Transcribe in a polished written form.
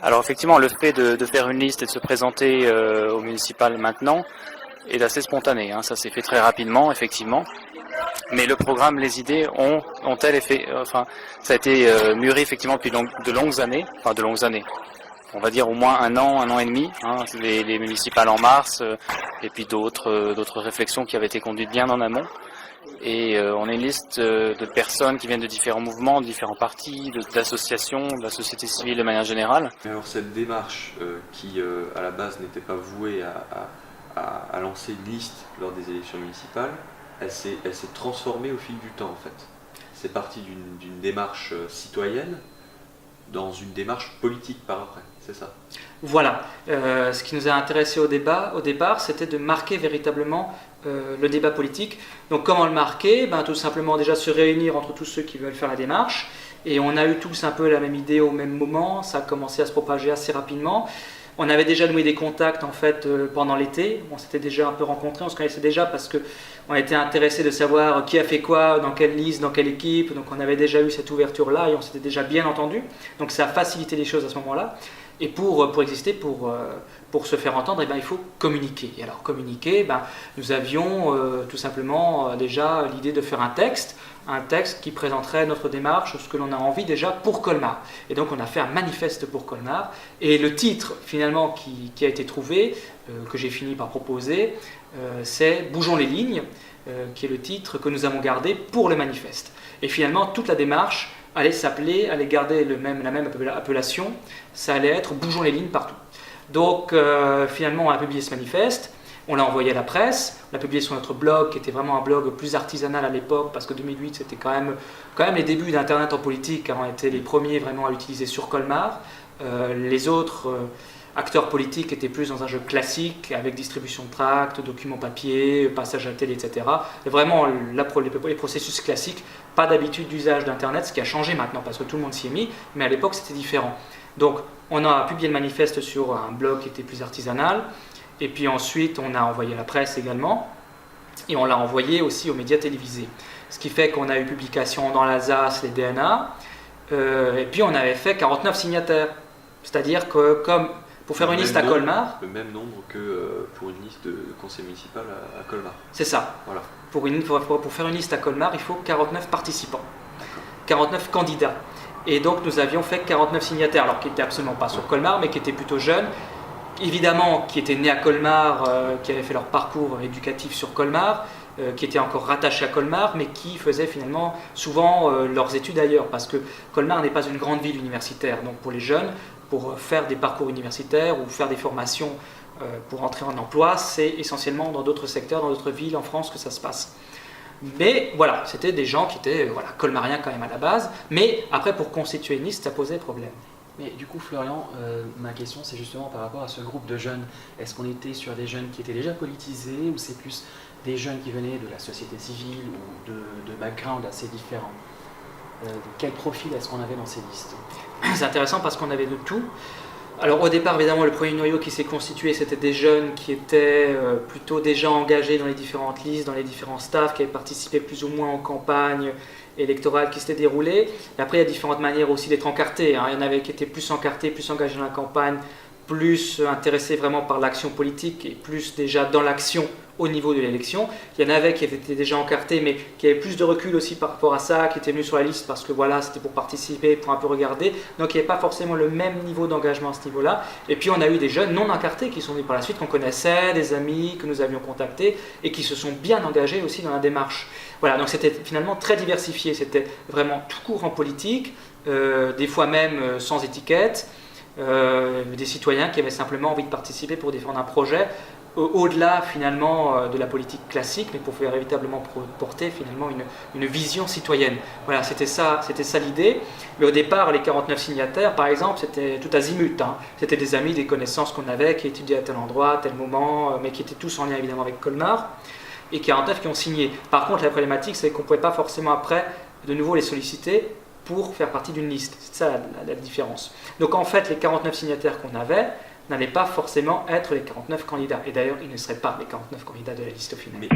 Alors effectivement, le fait de faire une liste et de se présenter au municipal maintenant est assez spontané, hein. Ça s'est fait très rapidement, effectivement. Mais le programme, les idées ont-elles effet, ça a été mûri effectivement depuis de longues années. On va dire au moins un an et demi, hein, les municipales en mars, et puis d'autres réflexions qui avaient été conduites bien en amont. Et on a une liste de personnes qui viennent de différents mouvements, de différents partis, d'associations, de la société civile de manière générale. Alors cette démarche qui à la base n'était pas vouée à lancer une liste lors des élections municipales, elle s'est transformée au fil du temps en fait. C'est parti d'une démarche citoyenne dans une démarche politique par après, c'est ça? Voilà, ce qui nous a intéressé au départ, c'était de marquer véritablement le débat politique. Donc comment le marquer? Tout simplement déjà se réunir entre tous ceux qui veulent faire la démarche. Et on a eu tous un peu la même idée au même moment, ça a commencé à se propager assez rapidement. On avait déjà noué des contacts en fait pendant l'été, on s'était déjà un peu rencontrés, on se connaissait déjà parce qu'on était intéressés de savoir qui a fait quoi, dans quelle liste, dans quelle équipe, donc on avait déjà eu cette ouverture-là et on s'était déjà bien entendu, donc ça a facilité les choses à ce moment-là. Et pour exister, pour se faire entendre, il faut communiquer. Et alors communiquer, nous avions tout simplement déjà l'idée de faire un texte qui présenterait notre démarche, ce que l'on a envie déjà pour Colmar. Et donc on a fait un manifeste pour Colmar. Et le titre finalement qui a été trouvé, que j'ai fini par proposer, c'est « Bougeons les lignes », qui est le titre que nous avons gardé pour le manifeste. Et finalement toute la démarche allait garder la même appellation, ça allait être « Bougeons les lignes partout ». Donc finalement on a publié ce manifeste, on l'a envoyé à la presse, on l'a publié sur notre blog qui était vraiment un blog plus artisanal à l'époque parce que 2008 c'était quand même les débuts d'Internet en politique, car on était les premiers vraiment à l'utiliser sur Colmar. Les autres acteurs politiques étaient plus dans un jeu classique avec distribution de tracts, documents papier, passage à la télé, etc. Et vraiment les processus classiques, pas d'habitude d'usage d'Internet, ce qui a changé maintenant parce que tout le monde s'y est mis, mais à l'époque c'était différent. Donc on a publié le manifeste sur un blog qui était plus artisanal, et puis ensuite on a envoyé à la presse également, et on l'a envoyé aussi aux médias télévisés. Ce qui fait qu'on a eu publication dans l'Alsace, les DNA, et puis on avait fait 49 signataires. C'est-à-dire que comme pour faire une liste à Colmar... Le même nombre que pour une liste de conseil municipal à Colmar. C'est ça. Voilà. Pour faire une liste à Colmar, il faut 49 participants, 49 candidats. Et donc nous avions fait 49 signataires, alors qui n'étaient absolument pas sur Colmar, mais qui étaient plutôt jeunes, évidemment qui étaient nés à Colmar, qui avaient fait leur parcours éducatif sur Colmar, qui étaient encore rattachés à Colmar, mais qui faisaient finalement souvent leurs études ailleurs, parce que Colmar n'est pas une grande ville universitaire. Donc pour les jeunes, pour faire des parcours universitaires ou faire des formations pour entrer en emploi, c'est essentiellement dans d'autres secteurs, dans d'autres villes en France que ça se passe. Mais voilà, c'était des gens qui étaient colmariens quand même à la base, mais après pour constituer une liste, ça posait problème. Mais du coup, Florian, ma question c'est justement par rapport à ce groupe de jeunes. Est-ce qu'on était sur des jeunes qui étaient déjà politisés ou c'est plus des jeunes qui venaient de la société civile ou de background assez différents? Quel profil est-ce qu'on avait dans ces listes? C'est intéressant parce qu'on avait de tout. Alors au départ, évidemment, le premier noyau qui s'est constitué, c'était des jeunes qui étaient plutôt déjà engagés dans les différentes listes, dans les différents staffs, qui avaient participé plus ou moins aux campagnes électorales qui s'étaient déroulées. Et après, il y a différentes manières aussi d'être encartés. Il y en avait qui étaient plus encartés, plus engagés dans la campagne, plus intéressés vraiment par l'action politique et plus déjà dans l'action au niveau de l'élection. Il y en avait qui étaient déjà encartés mais qui avaient plus de recul aussi par rapport à ça, qui étaient venus sur la liste parce que voilà, c'était pour participer, pour un peu regarder. Donc il n'y avait pas forcément le même niveau d'engagement à ce niveau-là. Et puis on a eu des jeunes non encartés qui sont venus par la suite, qu'on connaissait, des amis que nous avions contactés et qui se sont bien engagés aussi dans la démarche. Voilà, donc c'était finalement très diversifié. C'était vraiment tout court en politique, des fois même sans étiquette. Des citoyens qui avaient simplement envie de participer pour défendre un projet au-delà finalement de la politique classique, mais pour faire véritablement porter finalement une vision citoyenne. Voilà, c'était ça l'idée. Mais au départ, les 49 signataires, par exemple, c'était tout azimut. C'était des amis, des connaissances qu'on avait, qui étudiaient à tel endroit, à tel moment, mais qui étaient tous en lien évidemment avec Colmar, et 49 qui ont signé. Par contre, la problématique, c'est qu'on ne pouvait pas forcément après de nouveau les solliciter pour faire partie d'une liste. C'est ça la différence. Donc en fait, les 49 signataires qu'on avait n'allaient pas forcément être les 49 candidats. Et d'ailleurs, ils ne seraient pas les 49 candidats de la liste au final.